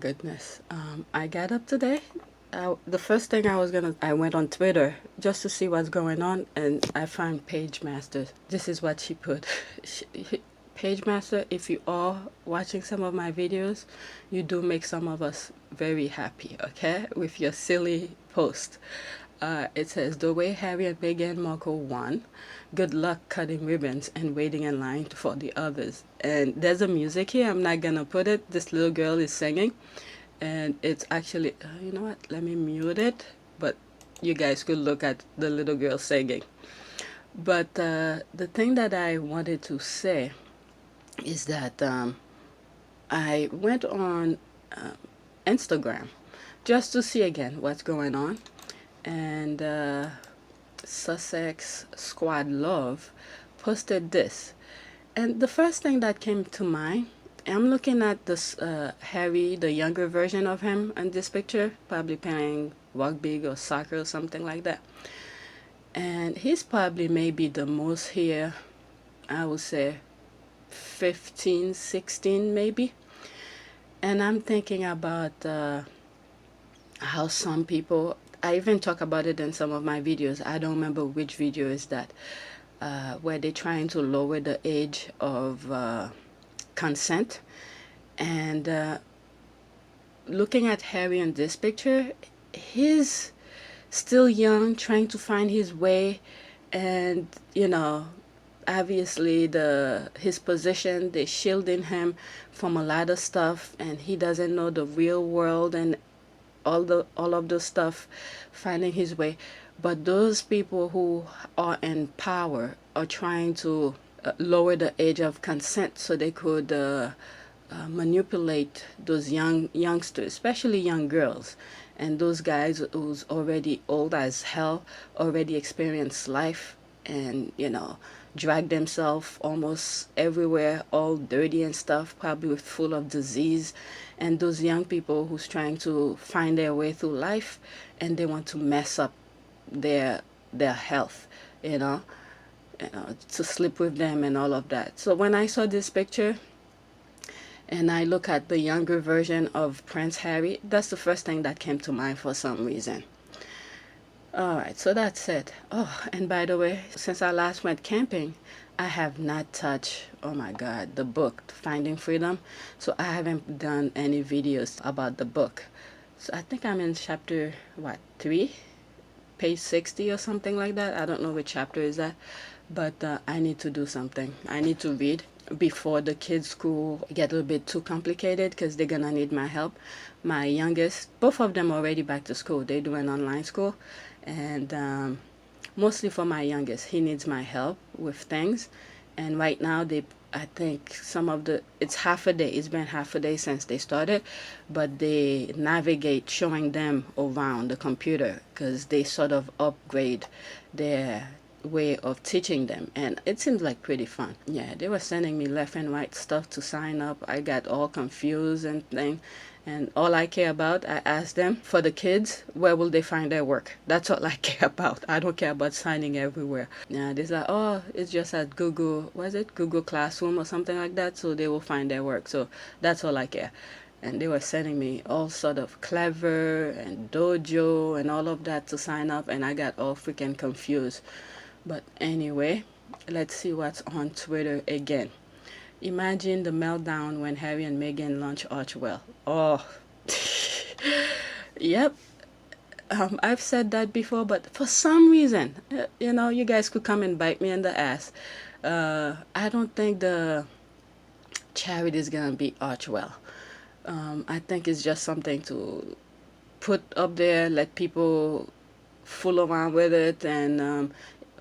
goodness. I got up today. The first thing I went on Twitter just to see what's going on, and I found Page Master. This is what she put. Page Master, if you are watching some of my videos, you do make some of us very happy, okay? With your silly post. It says, the way Harry and Meghan Markle won, good luck cutting ribbons and waiting in line for the others. And there's a music here, I'm not gonna put it. This little girl is singing, and it's actually, you know what, let me mute it, but you guys could look at the little girl singing. But the thing that I wanted to say is that I went on Instagram just to see again what's going on, and Sussex Squad Love posted this. And the first thing that came to mind, I'm looking at this Harry, the younger version of him in this picture, probably playing rugby or soccer or something like that. And he's probably maybe the most here, I would say 15, 16 maybe. And I'm thinking about how some people, I even talk about it in some of my videos. I don't remember which video is that, where they're trying to lower the age of consent. And looking at Harry in this picture, he's still young, trying to find his way, and you know, obviously his position, they're shielding him from a lot of stuff, and he doesn't know the real world and all of those stuff, finding his way. But those people who are in power are trying to lower the age of consent so they could manipulate those youngsters, especially young girls, and those guys who's already old as hell, already experienced life, and you know, drag themselves almost everywhere, all dirty and stuff, probably with full of disease. And those young people who's trying to find their way through life, and they want to mess up their health, you know, to sleep with them and all of that. So when I saw this picture and I look at the younger version of Prince Harry, that's the first thing that came to mind for some reason. Alright, so that's it. Oh, and by the way, since I last went camping, I have not touched, oh my god, the book, Finding Freedom. So I haven't done any videos about the book. So I think I'm in chapter, 3? Page 60 or something like that. I don't know which chapter is that. But I need to do something. I need to read before the kids' school get a little bit too complicated, because they're gonna need my help. My youngest, both of them already back to school. They're doing online school, and mostly for my youngest, he needs my help with things. And right now I think it's half a day. It's been half a day since they started, but they navigate showing them around the computer, because they sort of upgrade their way of teaching them, and it seems like pretty fun. Yeah, they were sending me left and right stuff to sign up. I got all confused and thing, and all I care about, I asked them, for the kids, where will they find their work? That's all I care about. I don't care about signing everywhere. Yeah, they're like, oh, it's just at Google, Google Classroom or something like that, so they will find their work. So that's all I care. And they were sending me all sort of Clever and Dojo and all of that to sign up, and I got all freaking confused. But anyway, let's see what's on Twitter again. Imagine the meltdown when Harry and Meghan launch Archwell. Oh, yep. I've said that before, but for some reason, you know, you guys could come and bite me in the ass. I don't think the charity is gonna be Archwell. I think it's just something to put up there, let people fool around with it, and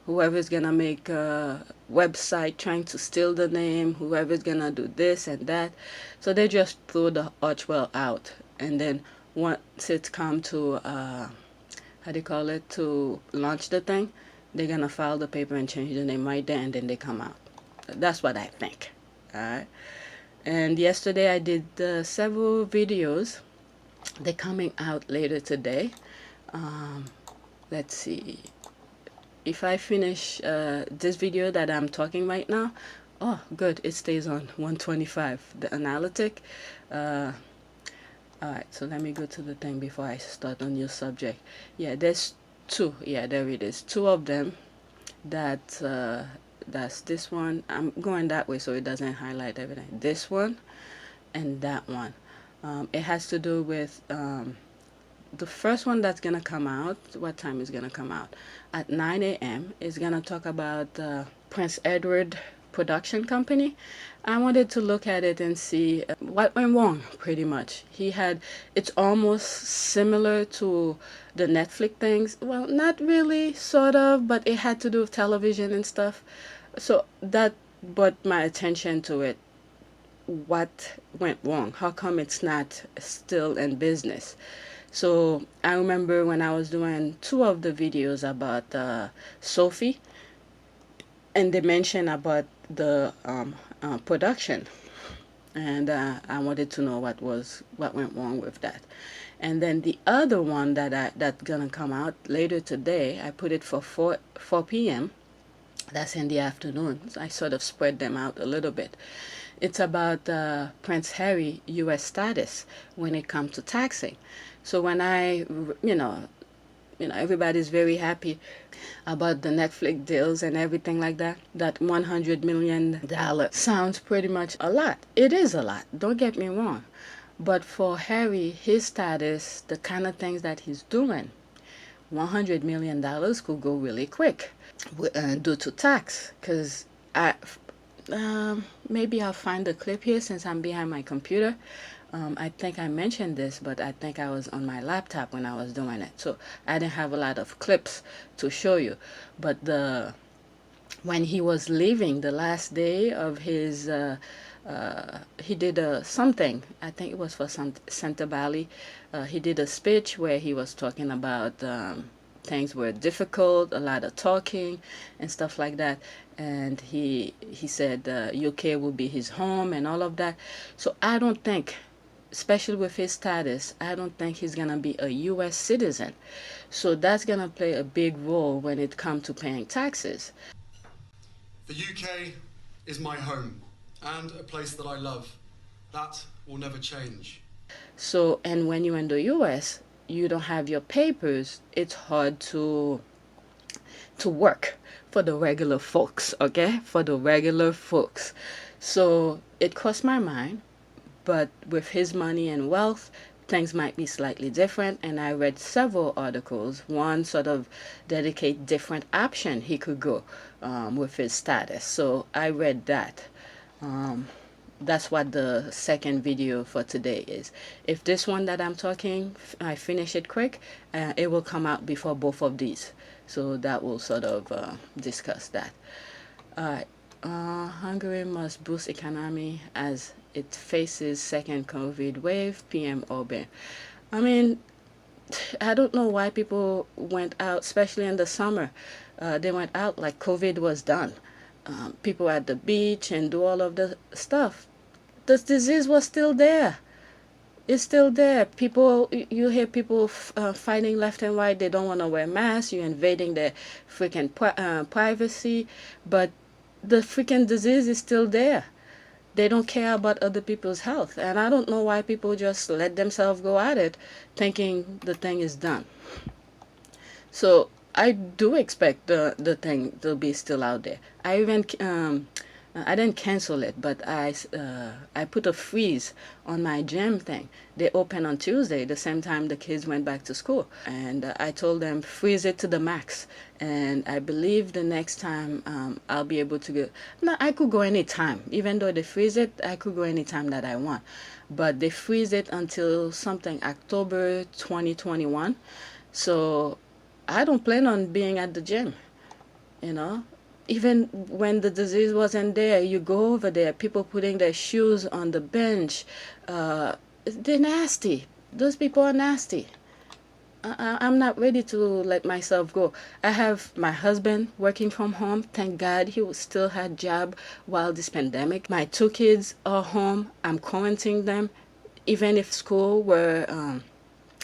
whoever's gonna make a website trying to steal the name, whoever's gonna do this and that. So they just threw the Archwell out, and then once it's come to how do you call it, to launch the thing, they're gonna file the paper and change the name right there, and then they come out. That's what I think. Alright. And yesterday I did several videos. They're coming out later today. Let's see. If I finish this video that I'm talking right now, oh good, it stays on 125, the analytic. All right, so let me go to the thing before I start a new subject. Yeah, there's two. Yeah, there it is. Two of them. That that's this one. I'm going that way so it doesn't highlight everything. This one and that one. It has to do with the first one that's gonna come out. What time is gonna come out? At 9 a.m. Is gonna talk about Prince Edward production company. I wanted to look at it and see what went wrong. Pretty much, it's almost similar to the Netflix things. Well, not really, sort of, but it had to do with television and stuff. So that brought my attention to it. What went wrong? How come it's not still in business? So I remember when I was doing two of the videos about Sophie, and they mentioned about the production, and I wanted to know what went wrong with that. And then the other one that's gonna come out later today, I put it for 4 p.m. That's in the afternoon. I sort of spread them out a little bit. It's about Prince Harry U.S. status when it comes to taxing. So when everybody's very happy about the Netflix deals and everything like that. That $100 million sounds pretty much a lot. It is a lot, don't get me wrong. But for Harry, his status, the kind of things that he's doing, $100 million could go really quick due to tax. Because maybe I'll find the clip here since I'm behind my computer. I think I mentioned this, but I think I was on my laptop when I was doing it, so I didn't have a lot of clips to show you. But when he was leaving the last day of his, he did something. I think it was for Santa Bali. He did a speech where he was talking about things were difficult, a lot of talking and stuff like that. And he said UK will be his home and all of that. So I don't think, especially with his status, I don't think he's going to be a U.S. citizen. So that's going to play a big role when it comes to paying taxes. The UK is my home and a place that I love. That will never change. So, and when you're in the U.S., you don't have your papers, it's hard to work for the regular folks, okay? For the regular folks. So it crossed my mind. But with his money and wealth, things might be slightly different. And I read several articles. One sort of dedicate different option he could go with his status. So I read that. That's what the second video for today is. If this one that I'm talking, I finish it quick, it will come out before both of these. So that will sort of discuss that. Alright. Hungary must boost economy as it faces second COVID wave, PM Orban. I mean, I don't know why people went out, especially in the summer. They went out like COVID was done. People at the beach and do all of the stuff. The disease was still there. It's still there. People, you hear people fighting left and right. They don't want to wear masks. You're invading their freaking privacy. But the freaking disease is still there. They don't care about other people's health. And I don't know why people just let themselves go at it thinking the thing is done. So I do expect the thing to be still out there. I even I didn't cancel it, but I put a freeze on my gym thing. They opened on Tuesday, the same time the kids went back to school. And I told them, freeze it to the max. And I believe the next time I'll be able to go. No, I could go anytime. Even though they freeze it, I could go anytime that I want. But they freeze it until something October 2021. So I don't plan on being at the gym, you know. Even when the disease wasn't there, you go over there, people putting their shoes on the bench. They're nasty. Those people are nasty. I'm not ready to let myself go. I have my husband working from home. Thank God he still had job while this pandemic. My two kids are home. I'm quarantining them. Even if school were,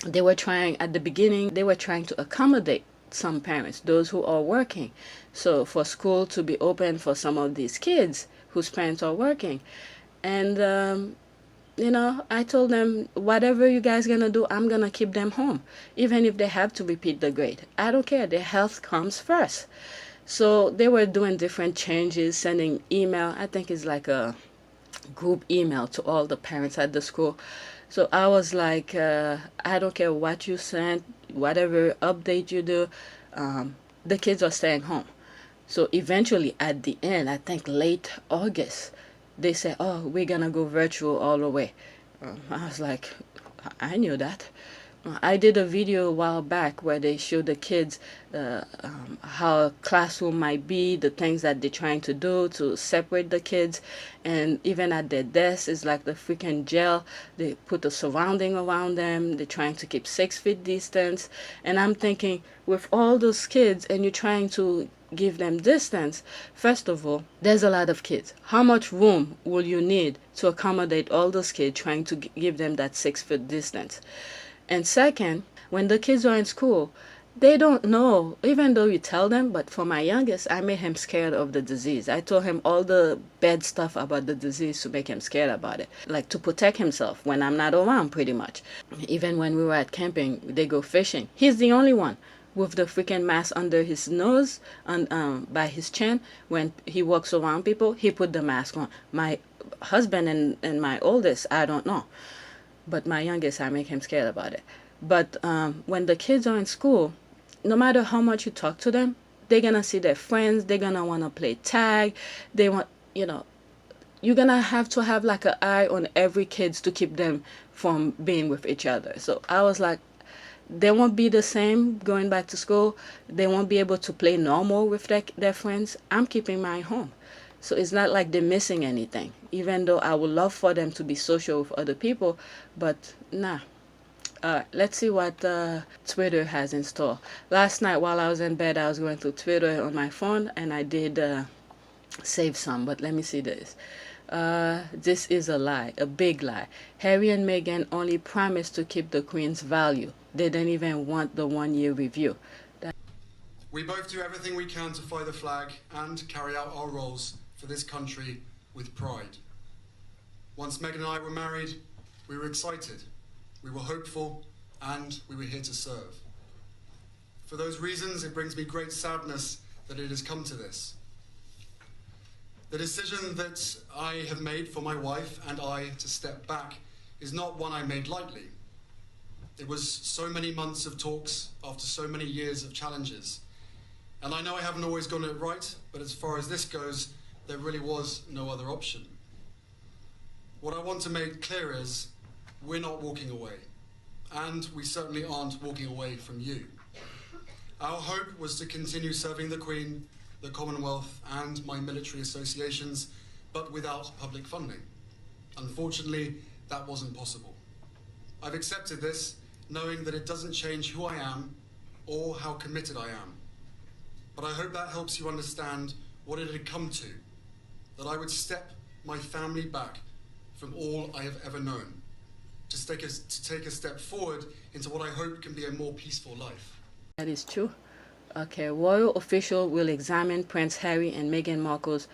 they were trying, at the beginning, they were trying to accommodate some parents, those who are working. So for school to be open for some of these kids whose parents are working. And I told them, whatever you guys gonna do, I'm gonna keep them home, even if they have to repeat the grade. I don't care. Their health comes first. So they were doing different changes, sending email. I think it's like a group email to all the parents at the school. So I was like, I don't care what you send, whatever update you do, the kids are staying home. So eventually, at the end, I think late August, they said, "Oh, we're gonna go virtual all the way." I was like, I knew that. I did a video a while back where they showed the kids how a classroom might be, the things that they're trying to do to separate the kids, and even at their desks, it's like the freaking jail. They put a surrounding around them. They're trying to keep 6 feet distance, and I'm thinking, with all those kids, and you're trying to give them distance. First of all, there's a lot of kids. How much room will you need to accommodate all those kids trying to give them that 6 foot distance? And second, when the kids are in school, they don't know, even though you tell them. But for my youngest, I made him scared of the disease. I told him all the bad stuff about the disease to make him scared about it, like to protect himself when I'm not around, pretty much. Even when we were at camping, they go fishing. He's the only one with the freaking mask under his nose and by his chin. When he walks around people, he put the mask on. My husband and my oldest, I don't know. But my youngest, I make him scared about it. But when the kids are in school, no matter how much you talk to them, they're gonna see their friends. They're gonna wanna play tag. They want, you're gonna have to have like an eye on every kids to keep them from being with each other. So I was like, they won't be the same going back to school. They won't be able to play normal with their friends. I'm keeping mine home. So it's not like they're missing anything, even though I would love for them to be social with other people, but nah. Let's see what Twitter has in store. Last night while I was in bed, I was going through Twitter on my phone, and I did save some, but let me see this. This is a lie, a big lie. Harry and Meghan only promised to keep the Queen's value. They didn't even want the 1-year review. We both do everything we can to fly the flag and carry out our roles for this country with pride. Once Meghan and I were married, we were excited, we were hopeful, and we were here to serve. For those reasons, it brings me great sadness that it has come to this. The decision that I have made for my wife and I to step back is not one I made lightly. It was so many months of talks after so many years of challenges. And I know I haven't always gotten it right, but as far as this goes, there really was no other option. What I want to make clear is we're not walking away, and we certainly aren't walking away from you. Our hope was to continue serving the Queen, the Commonwealth, and my military associations, but without public funding. Unfortunately, that wasn't possible. I've accepted this, knowing that it doesn't change who I am or how committed I am. But I hope that helps you understand what it had come to, that I would step my family back from all I have ever known, to take a step forward into what I hope can be a more peaceful life. That is true. Okay, royal official will examine Prince Harry and Meghan Markle's,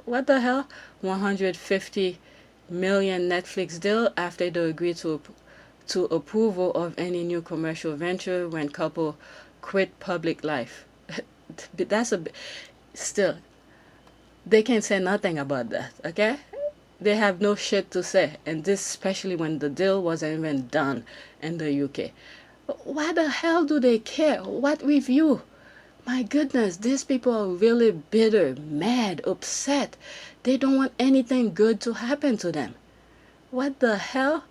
what the hell, 150 million Netflix deal after they agree to approval of any new commercial venture when couple quit public life. That's still, they can't say nothing about that, okay? They have no shit to say, and this especially when the deal wasn't even done in the UK. Why the hell do they care? What review? My goodness, these people are really bitter, mad, upset. They don't want anything good to happen to them. What the hell?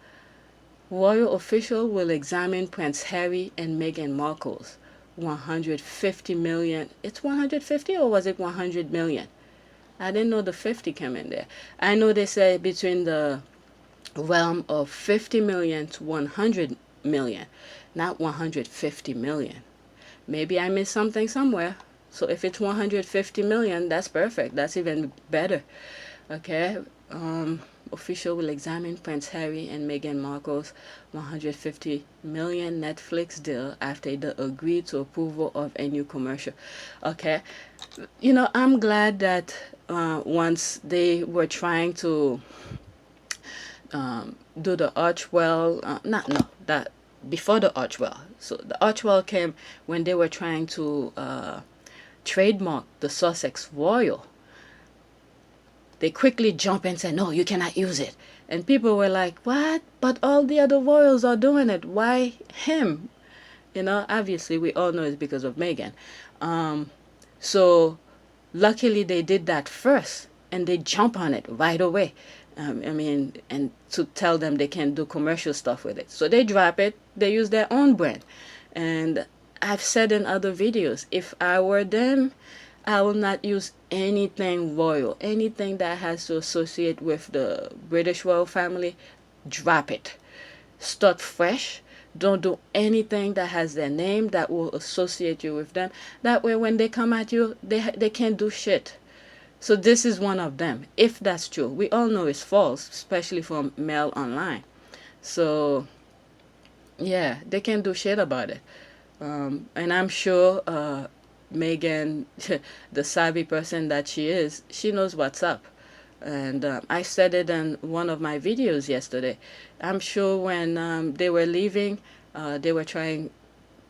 Royal official will examine Prince Harry and Meghan Markle's 150 million. It's 150 or was it 100 million? I didn't know the 50 came in there. I know they say between the realm of 50 million to 100 million, not 150 million. Maybe I missed something somewhere. So if it's 150 million, that's perfect. That's even better. Okay. Official will examine Prince Harry and Meghan Markle's 150 million Netflix deal after they agree to approval of a new commercial. Okay. I'm glad that once they were trying to do the Archwell. Not no that before the Archwell. So the Archwell came when they were trying to trademark the Sussex Royal. They quickly jump and say, no, you cannot use it. And people were like, what? But all the other royals are doing it. Why him? Obviously, we all know it's because of Meghan. So luckily, they did that first, and they jump on it right away. And to tell them they can do commercial stuff with it. So they drop it, they use their own brand. And I've said in other videos, if I were them, I will not use anything royal, anything that has to associate with the British royal family, drop it. Start fresh. Don't do anything that has their name that will associate you with them. That way, when they come at you, they can't do shit. So this is one of them, if that's true. We all know it's false, especially from Mail Online. So, yeah, they can't do shit about it. And I'm sure Meghan, the savvy person that she is, she knows what's up. And I said it in one of my videos yesterday. I'm sure when they were leaving, they were trying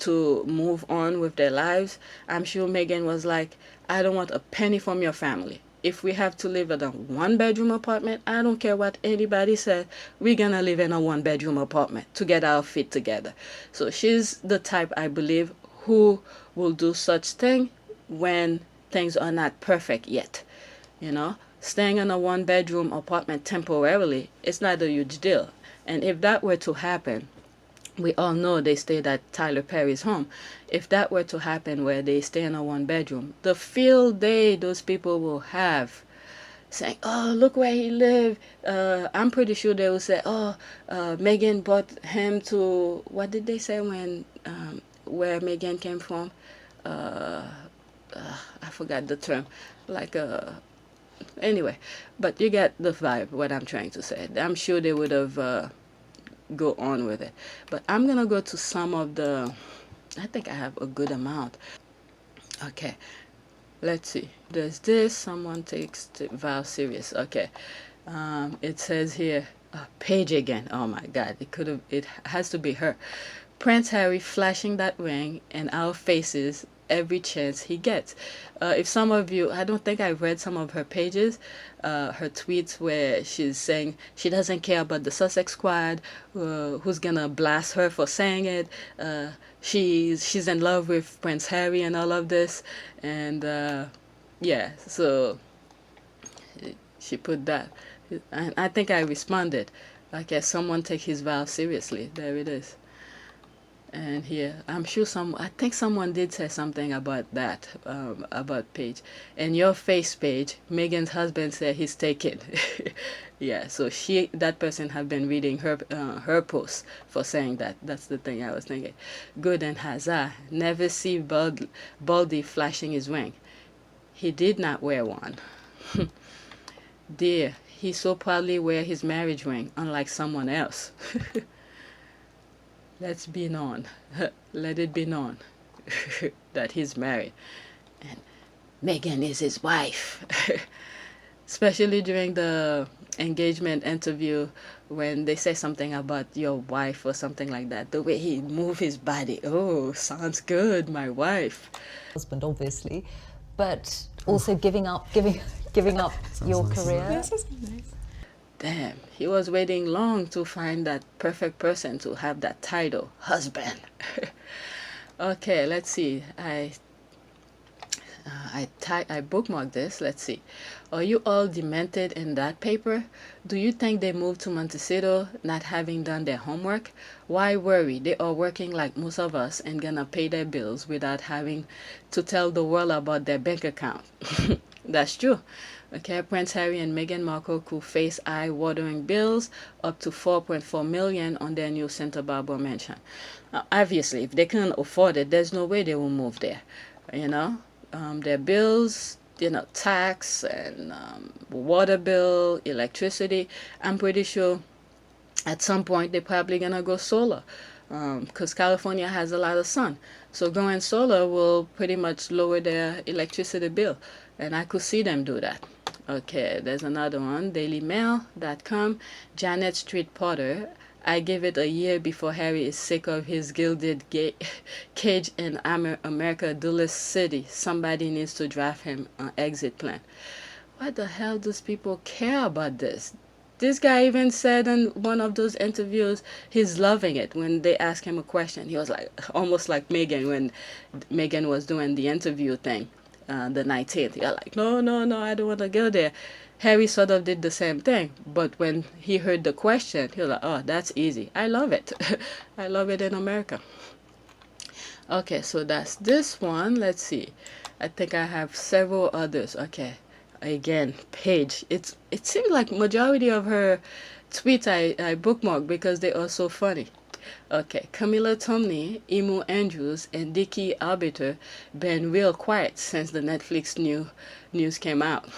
to move on with their lives. I'm sure Meghan was like, I don't want a penny from your family. If we have to live in a one-bedroom apartment, I don't care what anybody says, we're going to live in a one-bedroom apartment to get our feet together. So she's the type, I believe, who will do such thing when things are not perfect yet. Staying in a one-bedroom apartment temporarily, it's not a huge deal. And if that were to happen, we all know they stayed at Tyler Perry's home. If that were to happen where they stay in a one bedroom, the field day those people will have saying, oh, look where he lived. I'm pretty sure they will say, oh, Meghan brought him to, what did they say when, where Meghan came from? I forgot the term. Anyway, but you get the vibe, what I'm trying to say. I'm sure they would have go on with it. But I'm gonna go to some of the, I think I have a good amount. Okay, let's see. There's this, someone takes the vow serious. Okay, it says here, Paige again. Oh my God, it has to be her. Prince Harry flashing that ring in our faces every chance he gets. If some of you, I don't think I've read some of her pages, her tweets where she's saying she doesn't care about the Sussex squad, who's gonna blast her for saying it. She's in love with Prince Harry and all of this, and yeah, so she put that, and I think I responded, like, yeah, someone take his vow seriously. There it is. And here, I'm sure I think someone did say something about that, about Paige. And your face, Paige, Meghan's husband said he's taken. Yeah, so that person have been reading her post for saying that. That's the thing I was thinking. Good and Hazard, never see Baldy flashing his ring. He did not wear one. Dear, he so proudly wear his marriage ring, unlike someone else. Let's be known. Let it be known that he's married. And Meghan is his wife. Especially during the engagement interview when they say something about your wife or something like that. The way he move his body. Oh, sounds good, my wife. Husband, obviously, but also giving up your nice. career. Yes, that's nice. Damn, he was waiting long to find that perfect person to have that title, husband. Okay, let's see. I bookmarked this. Let's see. Are you all demented in that paper? Do you think they moved to Montecito not having done their homework? Why worry? They are working like most of us and gonna pay their bills without having to tell the world about their bank account. That's true. Okay, Prince Harry and Meghan Markle could face eye-watering bills up to $4.4 million on their new Santa Barbara mansion. Now, obviously, if they can't afford it, there's no way they will move there. Their bills, tax and water bill, electricity. I'm pretty sure at some point they're probably gonna go solar, because California has a lot of sun. So going solar will pretty much lower their electricity bill, and I could see them do that. Okay, there's another one. DailyMail.com. Janet Street Potter. I give it a year before Harry is sick of his gilded cage in America Dulles City. Somebody needs to draft him an exit plan. What the hell does people care about this? This guy even said in one of those interviews he's loving it when they ask him a question. He was like, almost like Meghan when Meghan was doing the interview thing, the 19th. You're like, no, no, no, I don't want to go there. Harry sort of did the same thing, but when he heard the question, he was like, oh, that's easy. I love it. I love it in America. Okay, so that's this one. Let's see. I think I have several others. Okay. Again, Paige. It seems like majority of her tweets I bookmark because they are so funny. Okay, Camilla Tomney, Emu Andrews, and Dickie Arbiter been real quiet since the Netflix news came out.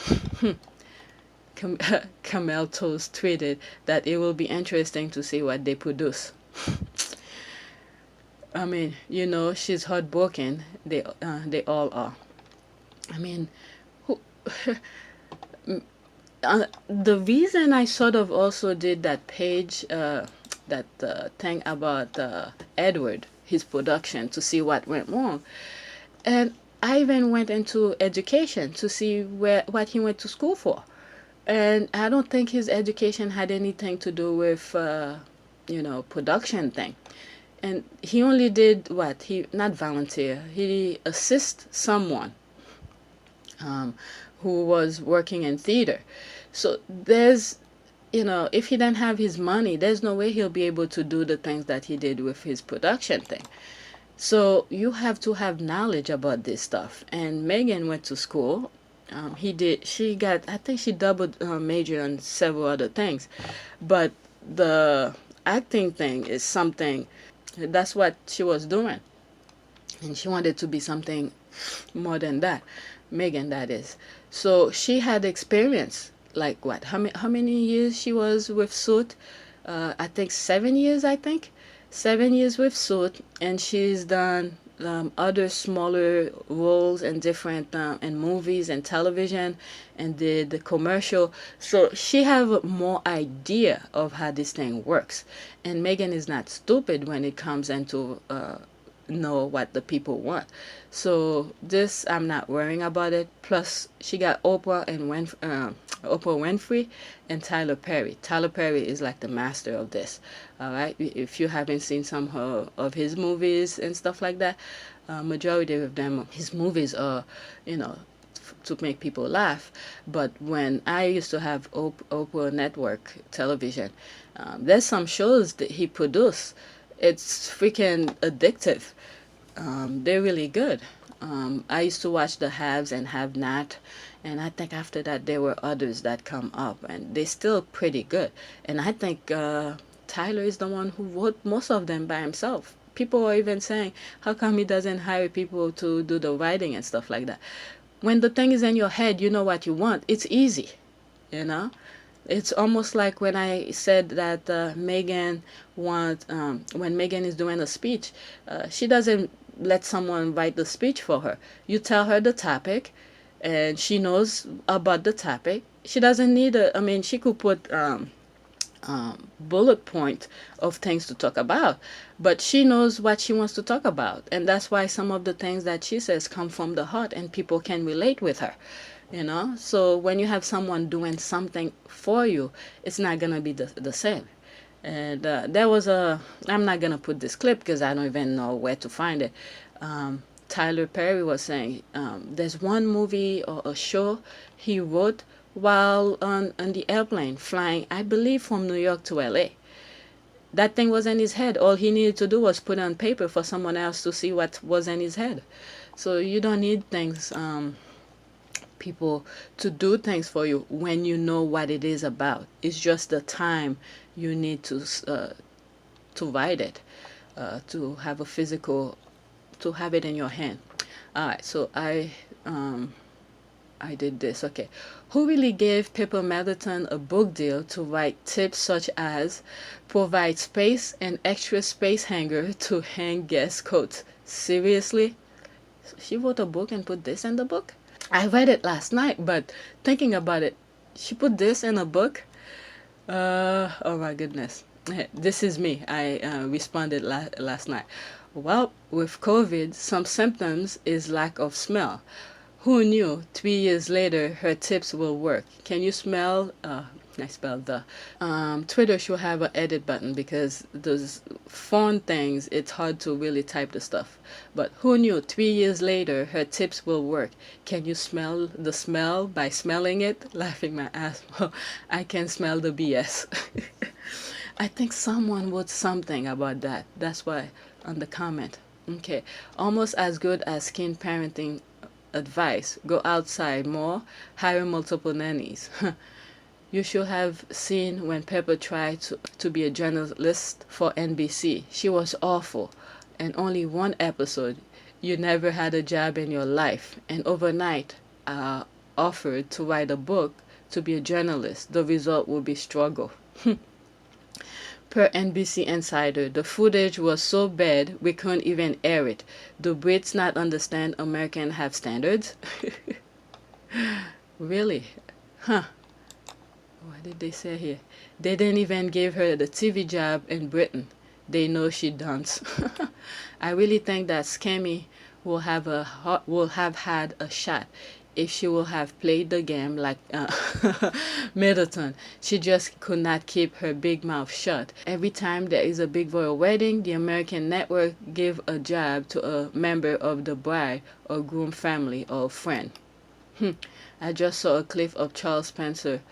Camel Toast tweeted that it will be interesting to see what they produce. I mean, you know, she's heartbroken. They all are. I mean, who, the reason I sort of also did that page, that thing about Edward, his production, to see what went wrong, and I even went into education to see what he went to school for, and I don't think his education had anything to do with production thing. And he only did what? He not volunteer. He assist someone who was working in theater. So there's, if he didn't have his money, there's no way he'll be able to do the things that he did with his production thing. So you have to have knowledge about this stuff. And Meghan went to school. She got, I think she doubled major on several other things. But the acting thing is something, that's what she was doing. And she wanted to be something more than that. Meghan, that is. So she had experience. Like what? How many years she was with Suit? I think 7 years. 7 years with Suit, and she's done other smaller roles in different in movies and television, and did the commercial. So she have more idea of how this thing works. And Meghan is not stupid when it comes into know what the people want. So this, I'm not worrying about it. Plus, she got Oprah Winfrey and Tyler Perry. Tyler Perry is like the master of this. All right, if you haven't seen some of his movies and stuff like that, majority of them, his movies are, to make people laugh. But when I used to have Oprah Network television, there's some shows that he produced. It's freaking addictive. They're really good. I used to watch the Haves and Have Not, and I think after that there were others that come up, and they're still pretty good. And I think Tyler is the one who wrote most of them by himself. People are even saying, how come he doesn't hire people to do the writing and stuff like that? When the thing is in your head, you know what you want. It's easy, It's almost like when I said that Meghan when Meghan is doing a speech, she doesn't let someone write the speech for her. You tell her the topic, and she knows about the topic. She doesn't need she could put bullet point of things to talk about, but she knows what she wants to talk about, and that's why some of the things that she says come from the heart, and people can relate with her. So when you have someone doing something for you, it's not gonna be the same. And there was I'm not gonna put this clip because I don't even know where to find it. Tyler Perry was saying there's one movie or a show he wrote while on the airplane flying, I believe, from New York to LA. That thing was in his head. All he needed to do was put it on paper for someone else to see what was in his head. So you don't need things people to do things for you when you know what it is about. It's just the time you need to write it, to have a physical, to have it in your hand. All right, so I did this. Okay, who really gave Pippa Middleton a book deal to write tips such as provide space and extra space hanger to hang guest coats? Seriously? She wrote a book and put this in the book? I read it last night, but thinking about it, she put this in a book. Oh my goodness. This is me. I responded last night. Well, with COVID, some symptoms is lack of smell. Who knew 3 years later her tips will work? Can you smell? I spelled the. Twitter should have an edit button because those phone things, it's hard to really type the stuff. But who knew 3 years later her tips will work? Can you smell the smell by smelling it? Laughing my ass. Well, I can smell the BS. I think someone wrote something about that. That's why on the comment. Okay. Almost as good as skin parenting advice. Go outside more. Hire multiple nannies. You should have seen when Pepper tried to be a journalist for NBC. She was awful. And only one episode. You never had a job in your life. And overnight, offered to write a book to be a journalist. The result would be struggle. Per NBC Insider, the footage was so bad we couldn't even air it. Do Brits not understand Americans have standards? Really? Huh. What did they say here? They didn't even give her the TV job in Britain. They know she dance. I really think that Scammy will have had a shot if she will have played the game like Middleton. She just could not keep her big mouth shut. Every time there is a big royal wedding, the American network give a job to a member of the bride or groom family or friend. I just saw a clip of Charles Spencer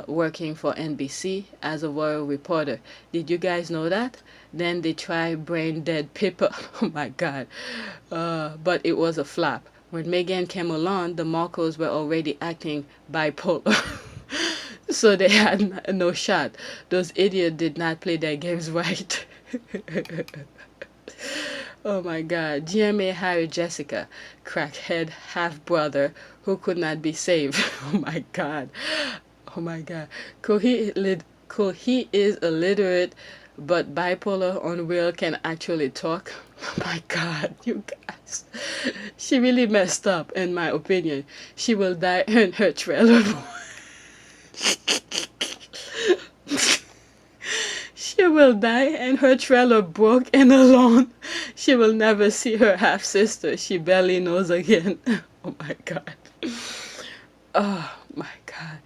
working for NBC as a royal reporter. Did you guys know that? Then they tried brain dead people. Oh my god. But it was a flop. When Meghan came along, the Markles were already acting bipolar. So they had no shot. Those idiots did not play their games right. Oh my god. GMA hired Jessica, crackhead half-brother who could not be saved. Oh my god. Oh my god. Could he is illiterate but bipolar unreal can actually talk? Oh my god, you guys. She really messed up in my opinion. She will die in her trailer. She will die and her trailer broke and alone. She will never see her half sister. She barely knows again. Oh my god. Oh my god.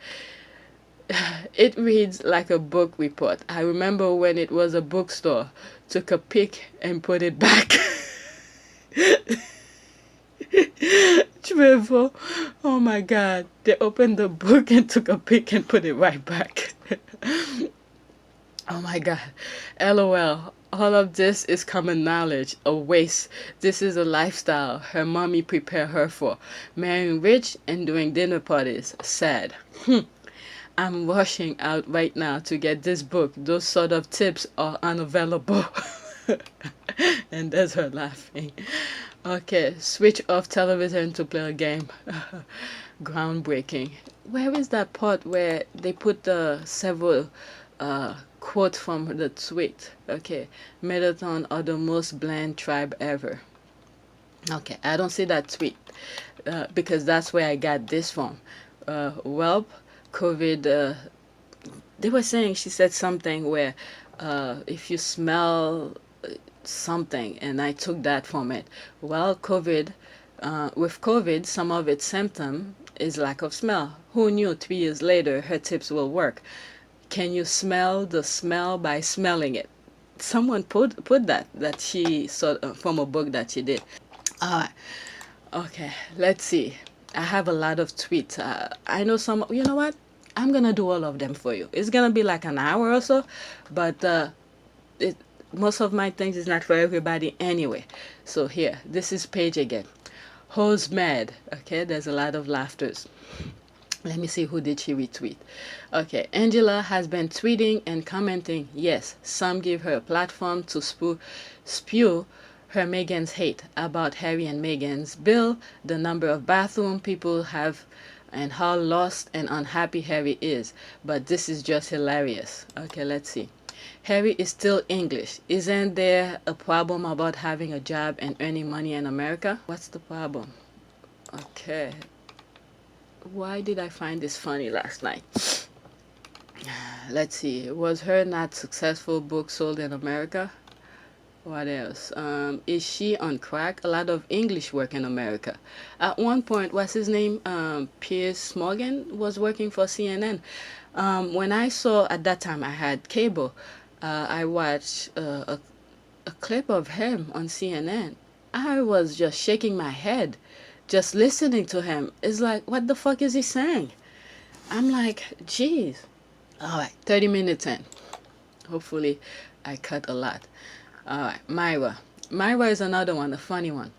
It reads like a book report. I remember when it was a bookstore. Took a pic and put it back. Trevor. Oh my god. They opened the book and took a pic and put it right back. Oh my god. LOL. All of this is common knowledge, a waste. This is a lifestyle her mommy prepared her for. Marrying rich and doing dinner parties. Sad. I'm rushing out right now to get this book. Those sort of tips are unavailable. And there's her laughing. Okay, switch off television to play a game. Groundbreaking. Where is that part where they put the several quotes from the tweet? Okay, Middleton are the most bland tribe ever. Okay, I don't see that tweet because that's where I got this from. Well, COVID, they were saying, she said something where if you smell something, and I took that from it. Well, COVID, with COVID, some of its symptom is lack of smell. Who knew 3 years later her tips will work? Can you smell the smell by smelling it? Someone put that she saw from a book that she did. Okay, let's see. I have a lot of tweets. I know some, you know what? I'm gonna do all of them for you. It's gonna be like an hour or so, but most of my things is not for everybody anyway. So here, this is Paige again. Who's mad? Okay, there's a lot of laughters. Let me see, who did she retweet? Okay, Angela has been tweeting and commenting. Yes, some give her a platform to spew her Meghan's hate about Harry and Meghan's bill, the number of bathroom people have, and how lost and unhappy Harry is. But this is just hilarious. Okay, let's see. Harry is still English. Isn't there a problem about having a job and earning money in America? What's the problem? Okay. Why did I find this funny last night? Let's see. Was her not successful book sold in America? What else? Is she on crack? A lot of English work in America. At one point, what's his name? Piers Morgan was working for CNN. When I saw, at that time I had cable, I watched a clip of him on CNN. I was just shaking my head, just listening to him. It's like, what the fuck is he saying? I'm like, geez. All right, 30 minutes in. Hopefully, I cut a lot. All right, Myra. Myra is another one, a funny one.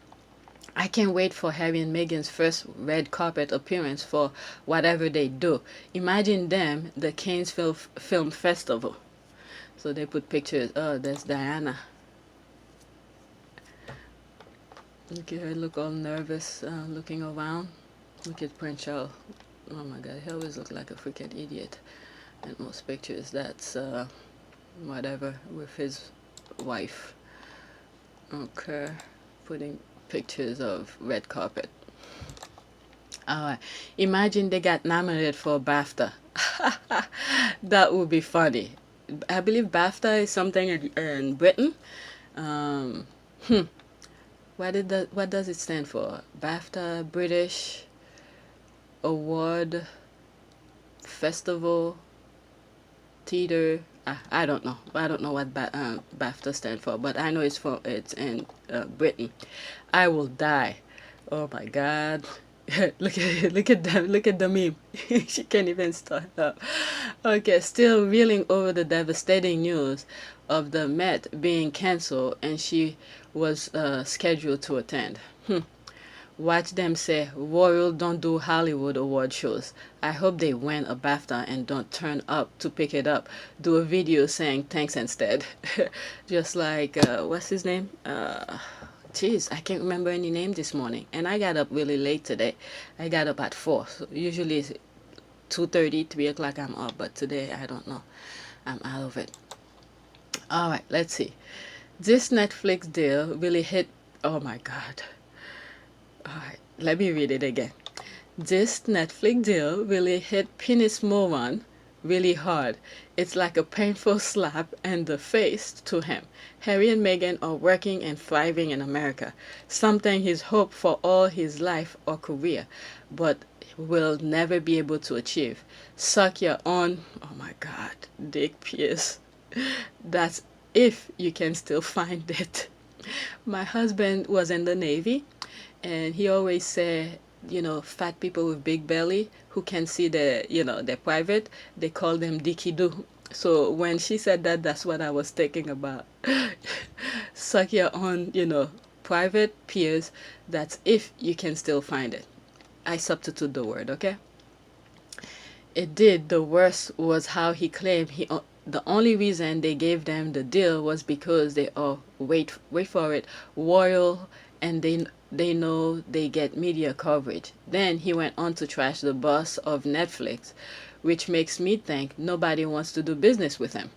I can't wait for Harry and Meghan's first red carpet appearance for whatever they do. Imagine them, the Cannes Film Festival. So they put pictures. Oh, there's Diana. Look at her, look all nervous, looking around. Look at Prince Charles. Oh my God, he always looks like a freaking idiot. In most pictures, that's whatever with his wife. Okay, putting pictures of red carpet. Alright, imagine they got nominated for BAFTA. That would be funny. I believe BAFTA is something in Britain. Um, hmm. What does it stand for? BAFTA, British Award Festival Theater. I don't know. I don't know what BAFTA stand for, but I know it's in Britain. I will die. Oh my God. Look at them. Look at the meme. She can't even start up. Okay, still reeling over the devastating news of the Met being cancelled, and she was scheduled to attend. Watch them say, Royal don't do Hollywood award shows. I hope they win a BAFTA and don't turn up to pick it up. Do a video saying thanks instead. Just like, what's his name? Jeez, I can't remember any name this morning. And I got up really late today. I got up at 4. So usually it's 2:30, 3 o'clock I'm up. But today, I don't know. I'm out of it. Alright, let's see. This Netflix deal really hit... Oh my God. Alright, let me read it again. This Netflix deal really hit Penis Moran really hard. It's like a painful slap in the face to him. Harry and Meghan are working and thriving in America, something he's hoped for all his life or career, but will never be able to achieve. Suck your own, oh my God, Dick Pierce. That's if you can still find it. My husband was in the Navy, and he always said, fat people with big belly who can see their private, they call them dicky doo. So when she said that, that's what I was thinking about. Suck your own, private peers. That's if you can still find it. I substitute the word, okay? It did. The worst was how he claimed the only reason they gave them the deal was because they are, wait for it, royal, and they know they get media coverage. Then he went on to trash the boss of Netflix, which makes me think nobody wants to do business with him.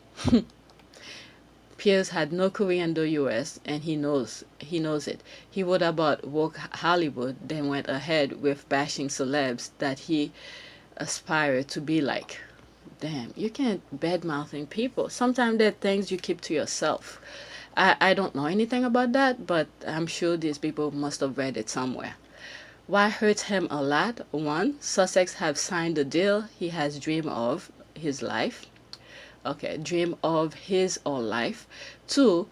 Pierce had no career in the US, and he knows it. He wrote about woke Hollywood, then went ahead with bashing celebs that he aspired to be like. Damn, you can't bad-mouthing people. Sometimes there are things you keep to yourself. I don't know anything about that, but I'm sure these people must have read it somewhere. Why hurts him a lot? 1, Sussex have signed a deal he has dreamed of his life. Okay, dream of his or life. 2,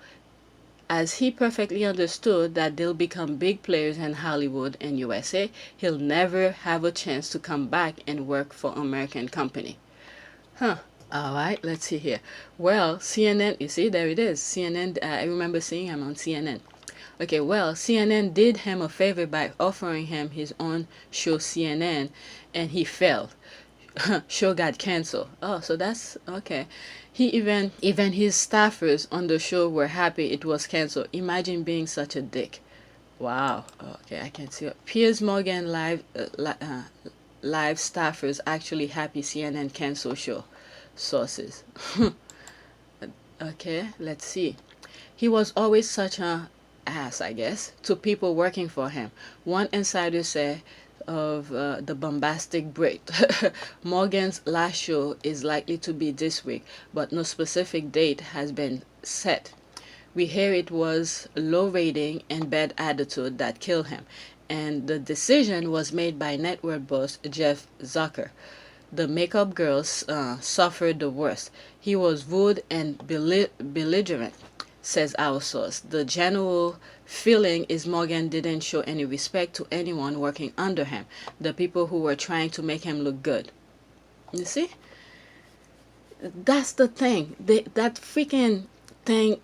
as he perfectly understood that they'll become big players in Hollywood and USA, he'll never have a chance to come back and work for American company. Huh. All right, let's see here. Well, CNN, you see, there it is. CNN, I remember seeing him on CNN. Okay, well, CNN did him a favor by offering him his own show, CNN, and he failed. Show got canceled. Oh, so that's okay. He even his staffers on the show were happy it was canceled. Imagine being such a dick. Wow. Okay, I can see it. Piers Morgan live staffers actually happy CNN cancel show. Sources. Okay, let's see. He was always such a ass, I guess, to people working for him. One insider said of the bombastic Brit. Morgan's last show is likely to be this week, but no specific date has been set. We hear it was low rating and bad attitude that killed him, and the decision was made by network boss Jeff Zucker. The makeup girls suffered the worst. He was rude and belligerent, says our source. The general feeling is Morgan didn't show any respect to anyone working under him, the people who were trying to make him look good. You see? That's the thing. That freaking thing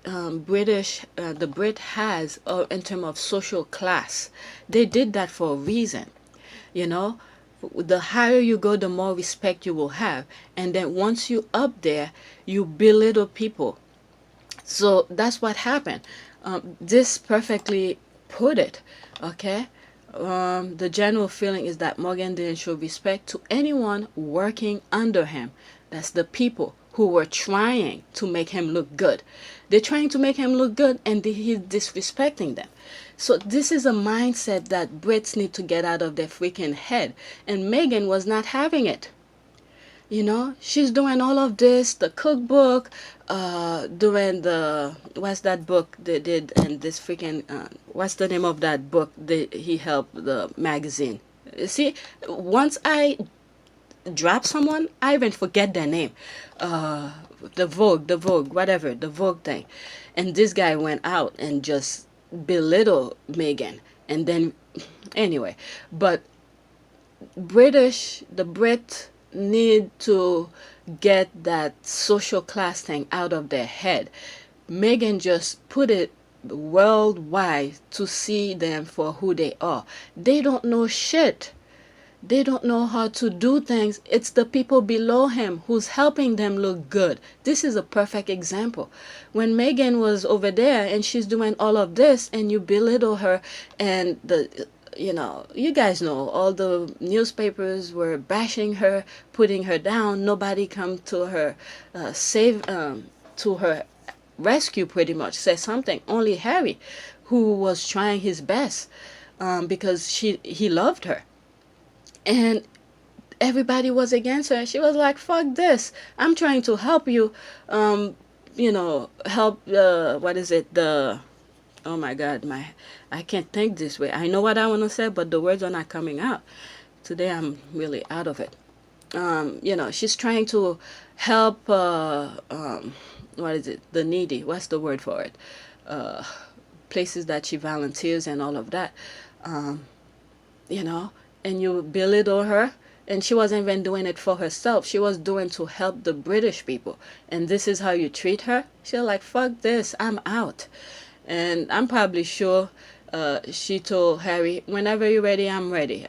the Brit has in terms of social class. They did that for a reason. You know, the higher you go, the more respect you will have. And then once you up there, you belittle people. So that's what happened. This perfectly put it. Okay. The general feeling is that Morgan didn't show respect to anyone working under him. That's the people who were trying to make him look good. They're trying to make him look good, and he's disrespecting them. So this is a mindset that Brits need to get out of their freaking head. And Meghan was not having it. You know, she's doing all of this, the cookbook, doing the, what's that book they did, and this freaking, what's the name of that book he helped the magazine. See, once I drop someone, I even forget their name. The Vogue, whatever, the Vogue thing. And this guy went out and just belittled Meghan. And then, anyway, but the Brit need to get that social class thing out of their head. Meghan just put it worldwide to see them for who they are. They don't know shit. They don't know how to do things. It's the people below him who's helping them look good. This is a perfect example. When Meghan was over there and she's doing all of this and you belittle her, and you guys know all the newspapers were bashing her, putting her down. Nobody come to her to her rescue, pretty much, say something. Only Harry, who was trying his best, because he loved her. And everybody was against her. She was like, fuck this. I'm trying to help you, help, what is it? Oh my God, I can't think this way. I know what I want to say, but the words are not coming out. Today I'm really out of it. She's trying to help, what is it? The needy. What's the word for it? Places that she volunteers and all of that. And you belittle her, and she wasn't even doing it for herself. She was doing to help the British people. And this is how you treat her? She's like, fuck this, I'm out. And I'm probably sure she told Harry, whenever you're ready, I'm ready.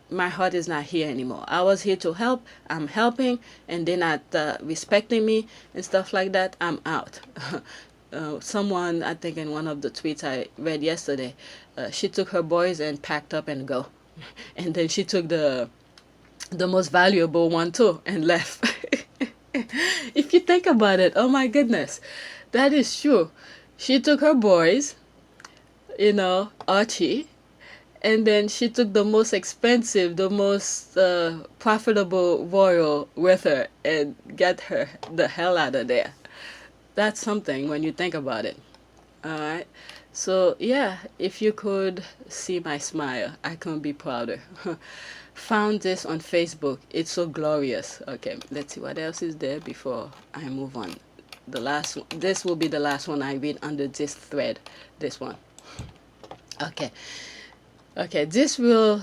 My heart is not here anymore. I was here to help. I'm helping, and they're not respecting me and stuff like that. I'm out. Someone, I think in one of the tweets I read yesterday, she took her boys and packed up and go. And then she took the most valuable one too and left. If you think about it, oh my goodness, that is true. She took her boys, Archie, and then she took the most expensive, the most profitable royal with her and get her the hell out of there. That's something when you think about it. All right. So yeah, if you could see my smile, I couldn't be prouder. Found this on Facebook. It's so glorious. Okay, let's see what else is there before I move on. The last one. This will be the last one I read under this thread. This one. Okay. This will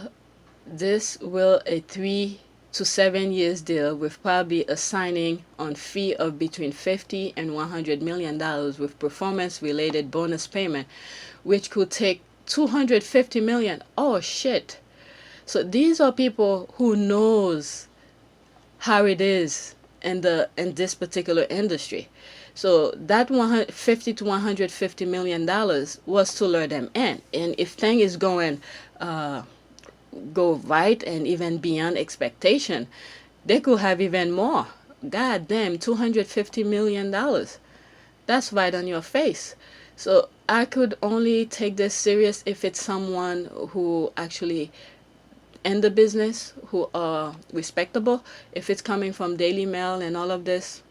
a 3 to 7 years deal with probably a signing on fee of between $50 and $100 million with performance related bonus payment, which could take $250 million. Oh shit. So these are people who knows how it is in this particular industry. So that $50 to $150 million was to lure them in. And if thing is going go right and even beyond expectation, they could have even more. God damn, $250 million. That's right on your face. So I could only take this serious if it's someone who actually in the business who are respectable. If it's coming from Daily Mail and all of this,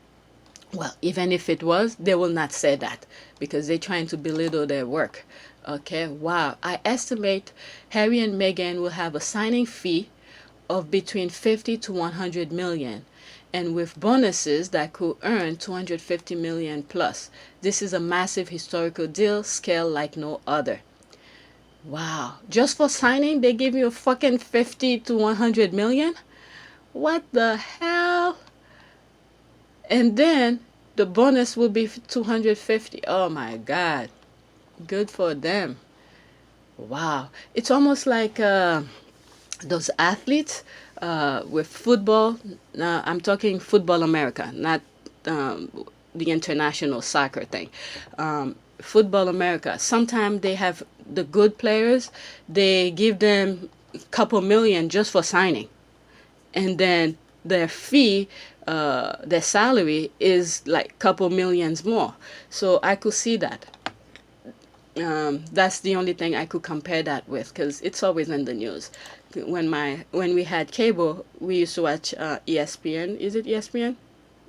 well, even if it was, they will not say that because they're trying to belittle their work. Okay, wow. I estimate Harry and Meghan will have a signing fee of between 50 to 100 million, and with bonuses that could earn 250 million plus. This is a massive historical deal, scale like no other. Wow. Just for signing, they give you a fucking 50 to 100 million? What the hell? And then the bonus will be 250. Oh my God. Good for them. Wow. It's almost like those athletes with football. I'm talking Football America, not the international soccer thing. Football America. Sometimes they have the good players, they give them a couple million just for signing. And then their fee, their salary is like couple millions more. So I could see that. That's the only thing I could compare that with because it's always in the news. When we had cable, we used to watch ESPN. Is it ESPN?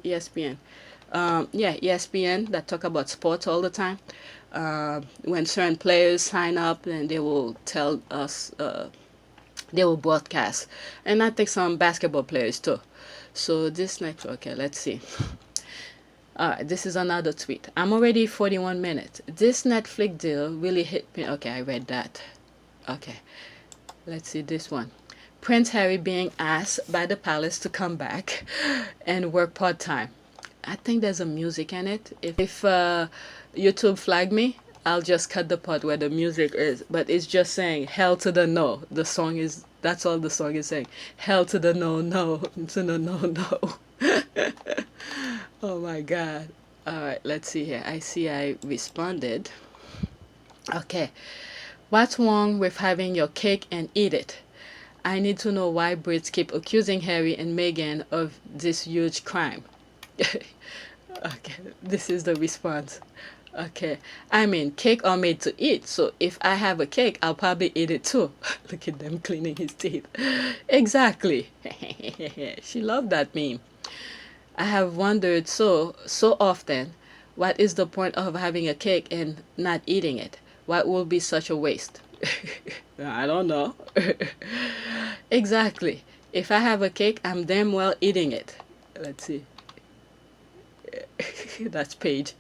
ESPN. Yeah, ESPN that talk about sports all the time. When certain players sign up, and they will tell us, they will broadcast, and I think some basketball players too. So this next, okay, let's see. This is another tweet. I'm already 41 minutes. This Netflix deal really hit me. Okay, I read that. Okay, let's see this one. Prince Harry being asked by the palace to come back and work part-time. I think there's a music in it. If YouTube flag me, I'll just cut the part where the music is. But it's just saying hell to the no. The song is, that's all the song is saying. Hell to the no, no, to the no, no. Oh my God. All right, let's see here. I see I responded. Okay. What's wrong with having your cake and eat it? I need to know why Brits keep accusing Harry and Meghan of this huge crime. Okay, this is the response. Okay, I mean, cake are made to eat, so if I have a cake, I'll probably eat it too. Look at them cleaning his teeth. Exactly. She loved that meme. I have wondered so often, what is the point of having a cake and not eating it? What will be such a waste? I don't know. Exactly. If I have a cake, I'm damn well eating it. Let's see. That's Paige.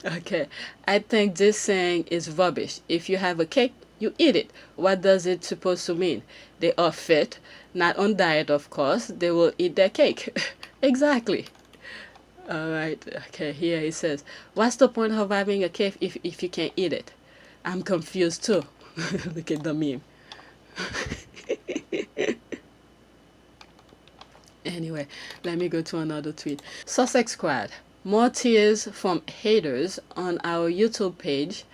Okay. I think this saying is rubbish. If you have a cake, you eat it. What does it supposed to mean? They are fit, not on diet, of course. They will eat their cake. Exactly. All right. Okay. Here it says, "What's the point of having a cake if you can't eat it?" I'm confused too. Look at the meme. Anyway, let me go to another tweet. Sussex Squad. More tears from haters on our YouTube page.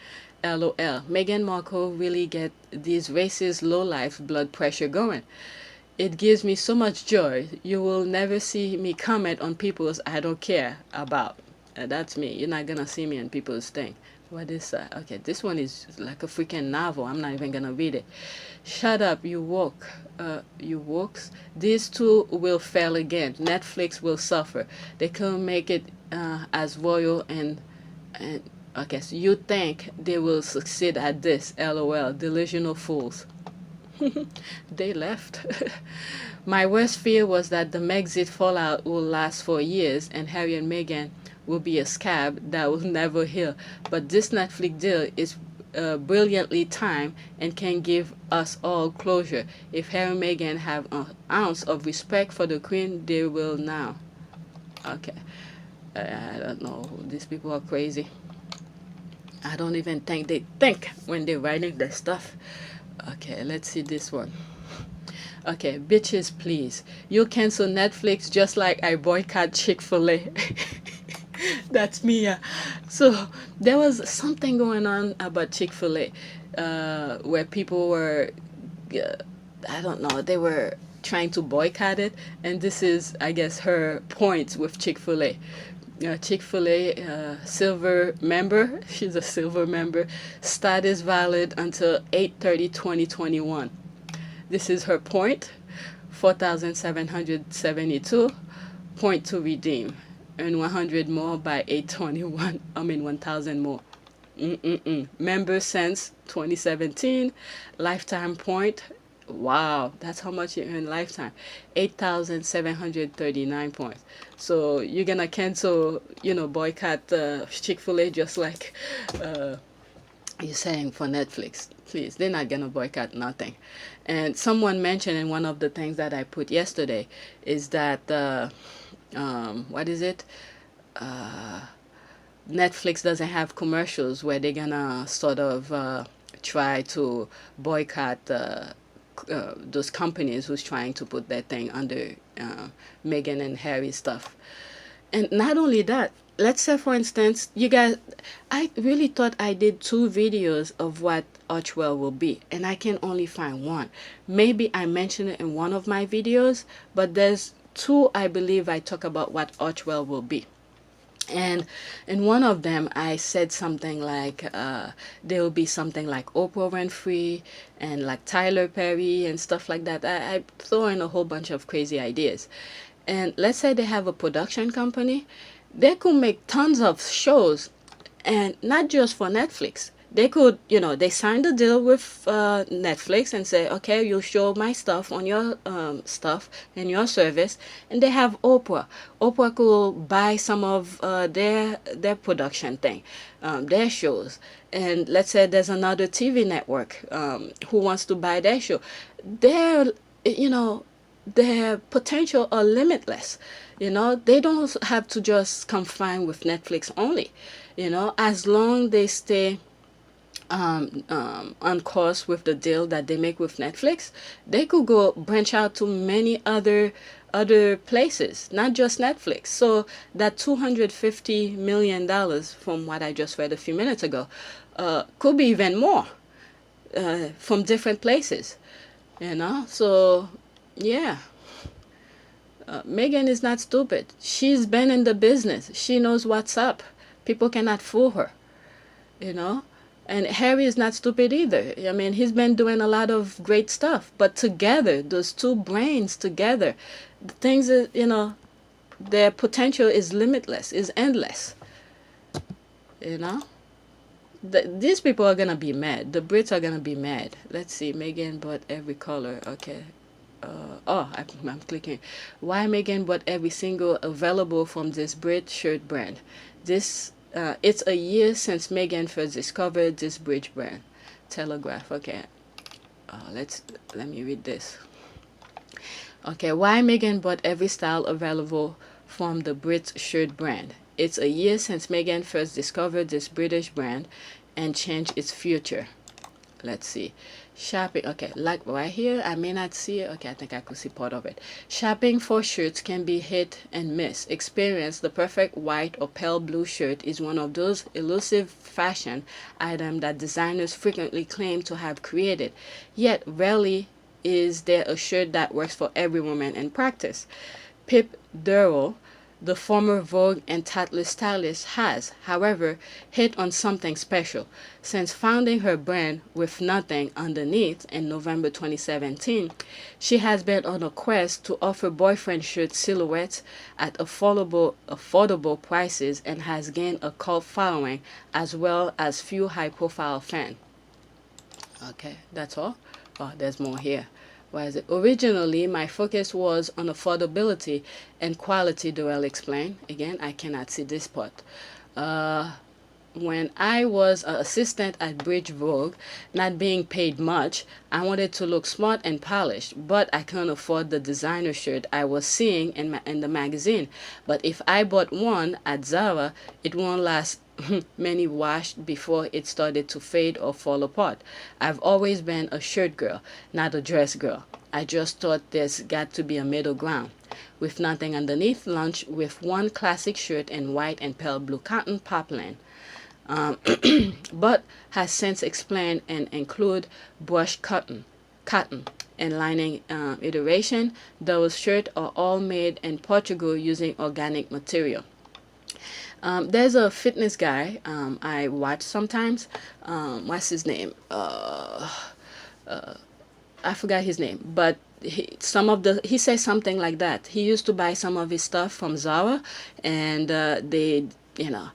LOL. Meghan Markle really get these racist low-life blood pressure going. It gives me so much joy. You will never see me comment on people's I don't care about. That's me. You're not gonna see me on people's thing. What is that? Okay, this one is like a freaking novel. I'm not even gonna read it. Shut up, you woke. You wokes. These two will fail again. Netflix will suffer. They couldn't make it as royal and okay, so you think they will succeed at this? LOL. Delusional fools. They left. My worst fear was that the Megxit fallout will last for years and Harry and Meghan will be a scab that will never heal. But this Netflix deal is brilliantly timed and can give us all closure. If Harry and Meghan have an ounce of respect for the Queen, they will now. Okay. I don't know. These people are crazy. I don't even think they think when they're writing their stuff. Okay, let's see this one. Okay, bitches, please. You cancel Netflix just like I boycott Chick-fil-A. That's me. Yeah. So there was something going on about Chick-fil-A where people were, I don't know, they were trying to boycott it. And this is, I guess, her point with Chick-fil-A. Chick-fil-A silver member. She's a silver member. Status valid until 8/30/2021. This is her point, 4,772 point to redeem. Earn 100 more by 821. 1,000 more. Member since 2017. Lifetime point. Wow, that's how much you earn lifetime. 8,739 points. So you're gonna cancel, boycott Chick-fil-A just like you're saying for Netflix. Please, they're not gonna boycott nothing. And someone mentioned in one of the things that I put yesterday is that what is it? Netflix doesn't have commercials where they're gonna sort of try to boycott those companies who's trying to put that thing under Meghan and Harry stuff. And not only that, let's say for instance, you guys, I really thought I did 2 videos of what Archwell will be, and I can only find one. Maybe I mentioned it in one of my videos, but there's 2 I believe I talk about what Archwell will be. And in one of them, I said something like there will be something like Oprah Winfrey and like Tyler Perry and stuff like that. I throw in a whole bunch of crazy ideas. And let's say they have a production company, they could make tons of shows, and not just for Netflix. They could, they signed a deal with Netflix and say, okay, you'll show my stuff on your stuff and your service. And they have Oprah. Oprah could buy some of their production thing, their shows. And let's say there's another TV network who wants to buy their show. Their potential are limitless. They don't have to just confine with Netflix only. As long they stay on course with the deal that they make with Netflix, they could go branch out to many other places, not just Netflix. So that $250 million, from what I just read a few minutes ago, could be even more from different places. So yeah. Meghan is not stupid. She's been in the business. She knows what's up. People cannot fool her. And Harry is not stupid either. He's been doing a lot of great stuff. But together, those 2 brains together, the things is, their potential is limitless, is endless. These people are going to be mad. The Brits are going to be mad. Let's see. Meghan bought every color. Okay. I'm clicking. Why Meghan bought every single available from this Brit shirt brand? It's a year since Meghan first discovered this Brit brand. Telegraph. Okay. Let me read this. Okay. Why Meghan bought every style available from the Brit shirt brand? It's a year since Meghan first discovered this British brand and changed its future. Let's see. Shopping. Okay, like right here, I may not see it. Okay, I think I could see part of it. Shopping for shirts can be hit and miss. Experience the perfect white or pale blue shirt is one of those elusive fashion items that designers frequently claim to have created. Yet, rarely is there a shirt that works for every woman in practice. Pip Durrell, the former Vogue and Tatler stylist, has, however, hit on something special. Since founding her brand with nothing underneath in November 2017, she has been on a quest to offer boyfriend shirt silhouettes at affordable prices and has gained a cult following as well as few high-profile fans. Okay, that's all. Oh, there's more here. Why is it? Originally, my focus was on affordability and quality, Durrell explained. Again, I cannot see this part. When I was an assistant at Bridge Vogue, not being paid much, I wanted to look smart and polished, but I couldn't afford the designer shirt I was seeing in the magazine. But if I bought one at Zara, it won't last many washed before it started to fade or fall apart. I've always been a shirt girl, not a dress girl. I just thought there's got to be a middle ground. With nothing underneath, lunch with one classic shirt in white and pale blue cotton poplin. But has since explained and include brushed cotton and lining iteration. Those shirts are all made in Portugal using organic material. There's a fitness guy I watch sometimes. What's his name? I forgot his name, but he says something like that. He used to buy some of his stuff from Zara, and you know,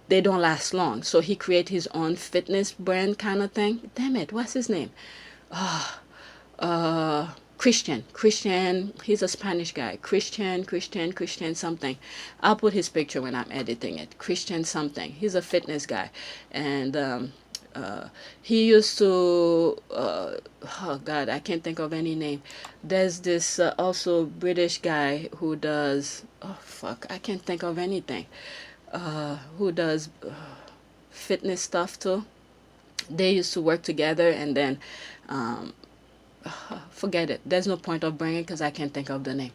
they don't last long. So he create his own fitness brand kind of thing. Damn it, what's his name? Christian. He's a Spanish guy. Christian something. I'll put his picture when I'm editing it. Christian something. He's a fitness guy, and he used to. Oh God, I can't think of any name. There's this also British guy who does. Oh fuck, I can't think of anything. Who does fitness stuff too. They used to work together, and then forget it. There's no point of bringing because I can't think of the name.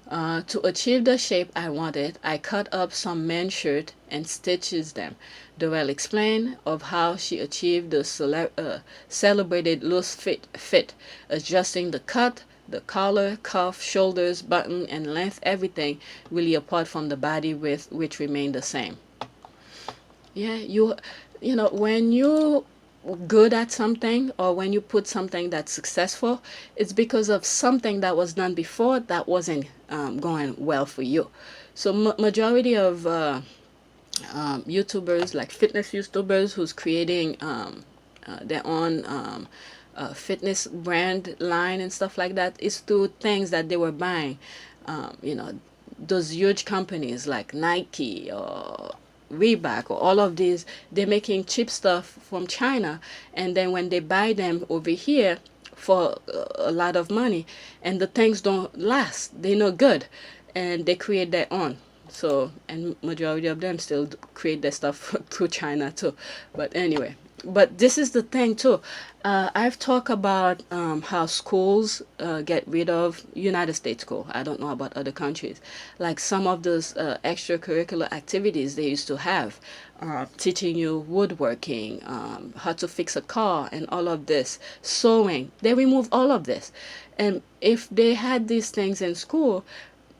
To achieve the shape I wanted, I cut up some men's shirt and stitches them. Dorel explained of how she achieved the celebrated loose fit, adjusting the cut, the collar, cuff, shoulders, button, and length, everything really apart from the body width, which remained the same. Yeah, you know, when you good at something or when you put something that's successful, it's because of something that was done before that wasn't going well for you. So majority of YouTubers, like fitness YouTubers, who's creating their own fitness brand line and stuff like that, is through things that they were buying. You know, those huge companies like Nike or Reebok or all of these, they're making cheap stuff from China, and then when they buy them over here for a lot of money, and the things don't last, they're no good, and they create their own. So, and majority of them still create their stuff through China too. But anyway, but this is the thing too. I've talked about how schools get rid of United States school. I don't know about other countries. Like some of those extracurricular activities they used to have, teaching you woodworking, how to fix a car, and all of this, sewing. They remove all of this, and if they had these things in school,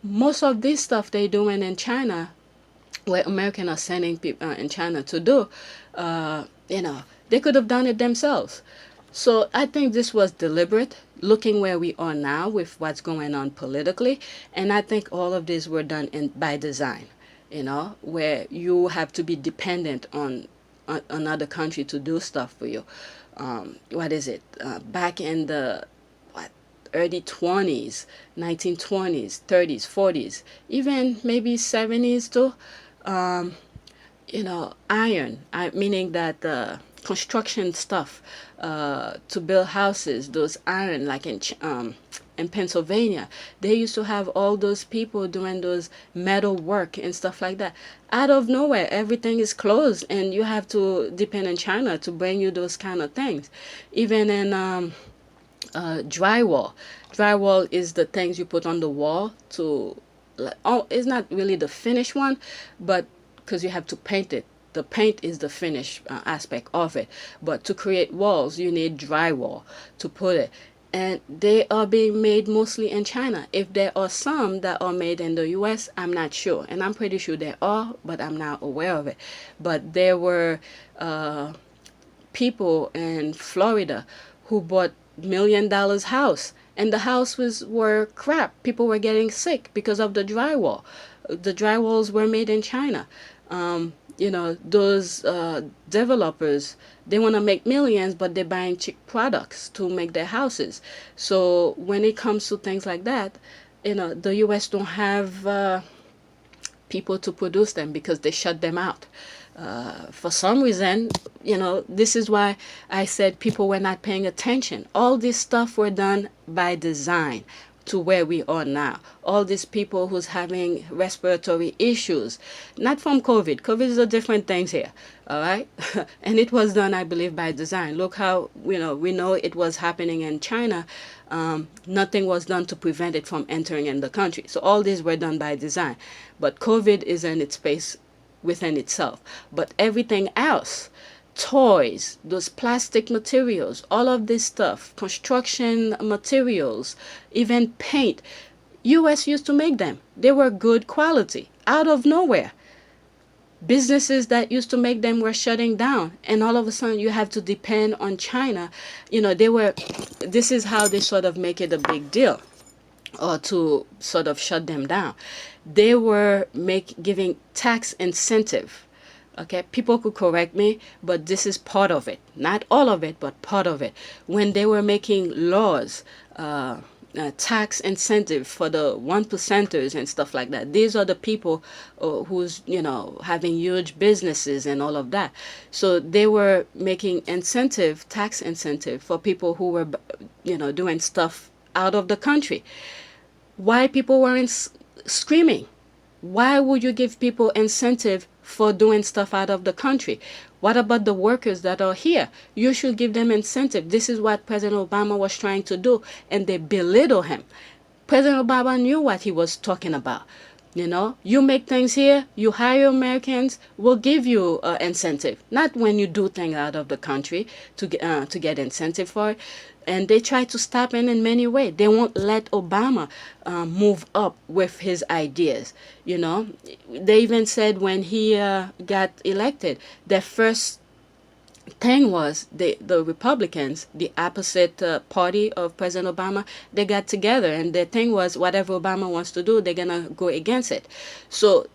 most of this stuff they're doing in China, where Americans are sending people in China to do, you know, they could have done it themselves. So I think this was deliberate, looking where we are now with what's going on politically, and I think all of this were done by design, you know, where you have to be dependent on another country to do stuff for you. What is it? Back in the early 20s, 1920s, 30s, 40s, even maybe 70s too. You know, iron, meaning that construction stuff to build houses, those iron, like in Pennsylvania, they used to have all those people doing those metal work and stuff like that. Out of nowhere, everything is closed, and you have to depend on China to bring you those kind of things. Even in drywall. Drywall is the things you put on the wall to, oh, it's not really the finished one, but because you have to paint it. The paint is the finish aspect of it. But to create walls, you need drywall to put it. And they are being made mostly in China. If there are some that are made in the US, I'm not sure. And I'm pretty sure there are, but I'm not aware of it. But there were people in Florida who bought $1 million house, and the houses were crap. People were getting sick because of the drywall. The drywalls were made in China. You know, those developers, they want to make millions, but they're buying cheap products to make their houses. So when it comes to things like that, you know, the US don't have people to produce them because they shut them out. For some reason, you know, this is why I said people were not paying attention. All this stuff were done by design to where we are now. All these people who's having respiratory issues, not from COVID. COVID is a different things here, all right? And it was done, I believe, by design. Look how, you know, we know it was happening in China. Nothing was done to prevent it from entering in the country. So all these were done by design. But COVID is in its space within itself. But everything else, toys, those plastic materials, all of this stuff, construction materials, even paint, US used to make them. They were good quality out of nowhere. Businesses that used to make them were shutting down, and all of a sudden you have to depend on China. This is how they sort of make it a big deal, or to sort of shut them down. They were giving tax incentive. Okay, people could correct me, but this is part of it. Not all of it, but part of it. When they were making laws, tax incentive for the 1%ers and stuff like that. These are the people who's, having huge businesses and all of that. So they were making tax incentive for people who were, doing stuff out of the country. Why people weren't screaming? Why would you give people incentive for doing stuff out of the country? What about the workers that are here? You should give them incentive. This is what President Obama was trying to do, and they belittle him. President Obama knew what he was talking about. You make things here, you hire Americans, we'll give you incentive. Not when you do things out of the country to get incentive for it. And they try to stop it in many ways. They won't let Obama move up with his ideas. They even said when he got elected, their first thing was the Republicans, the opposite party of President Obama, they got together, and their thing was whatever Obama wants to do, they're gonna go against it. So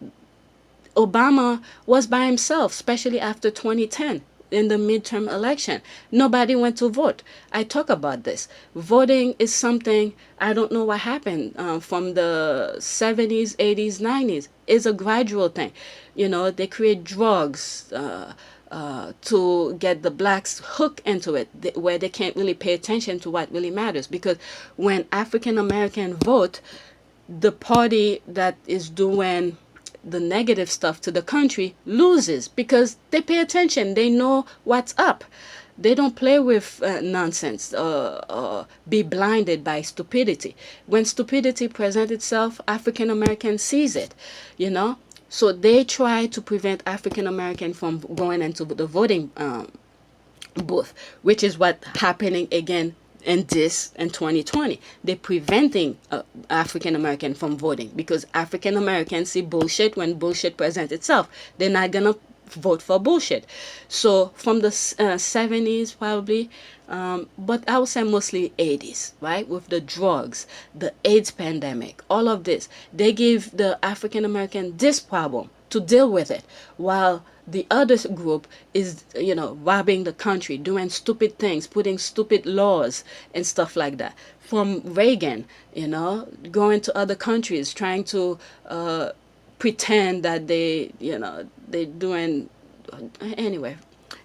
Obama was by himself, especially after 2010 in the midterm election. Nobody went to vote. I talk about this. Voting is something, I don't know what happened from the 70s, 80s, 90s. It's a gradual thing. They create drugs to get the blacks hooked into it, where they can't really pay attention to what really matters. Because when African American vote, the party that is doing the negative stuff to the country loses, because they pay attention. They know what's up. They don't play with nonsense or be blinded by stupidity. When stupidity presents itself, African American sees it, So they try to prevent African American from going into the voting booth, which is what's happening again in 2020. They're preventing African American from voting, because African Americans see bullshit when bullshit presents itself. They're not gonna vote for bullshit. So from the 70s probably, but I would say mostly 80s, right? With the drugs, the AIDS pandemic, all of this, they give the African American this problem to deal with it, while the other group is, robbing the country, doing stupid things, putting stupid laws and stuff like that. From Reagan, going to other countries, trying to pretend that they're doing. Anyway,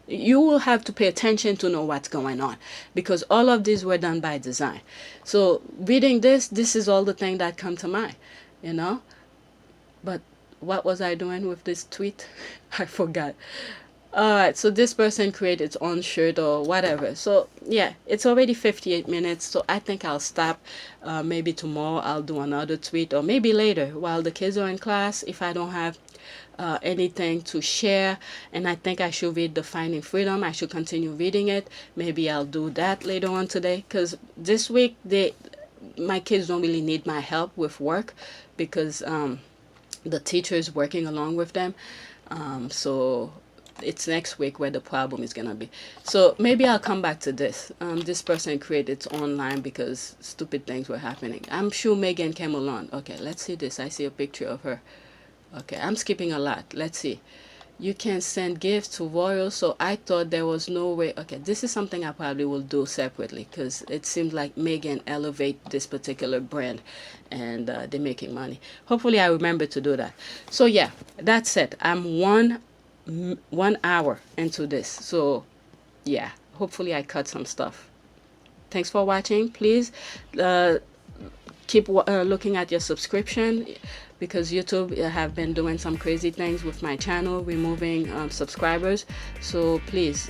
you will have to pay attention to know what's going on, because all of these were done by design. So reading this is all the thing that come to mind, But what was I doing with this tweet? I forgot. Alright, so this person created its own shirt or whatever. So yeah, it's already 58 minutes, so I think I'll stop. Maybe tomorrow I'll do another tweet, or maybe later while the kids are in class, if I don't have anything to share. And I think I should read The Finding Freedom. I should continue reading it. Maybe I'll do that later on today, because this week my kids don't really need my help with work, because the teacher is working along with them. So it's next week where the problem is gonna be. So maybe I'll come back to this. This person created its own line because stupid things were happening. I'm sure Meghan came along. Okay, let's see this. I see a picture of her. Okay, I'm skipping a lot. Let's see. You can send gifts to royals, so I thought there was no way. Okay, this is something I probably will do separately, because it seems like Meghan elevate this particular brand, and they're making money. Hopefully I remember to do that. So yeah, that's it. I'm one hour into this, so yeah, hopefully I cut some stuff. Thanks for watching. Please keep looking at your subscription, because YouTube have been doing some crazy things with my channel, removing subscribers. So please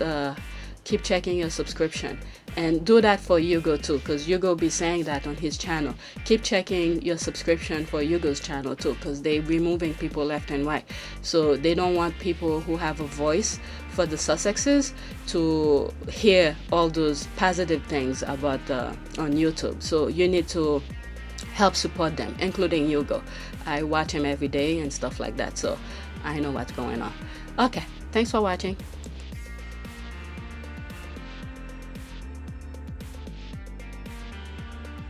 keep checking your subscription, and do that for Hugo too, because Hugo be saying that on his channel. Keep checking your subscription for Hugo's channel too, because they removing people left and right. So they don't want people who have a voice for the Sussexes to hear all those positive things about on YouTube. So you need to help support them, including Hugo. I watch him every day and stuff like that. So I know what's going on. Okay, thanks for watching.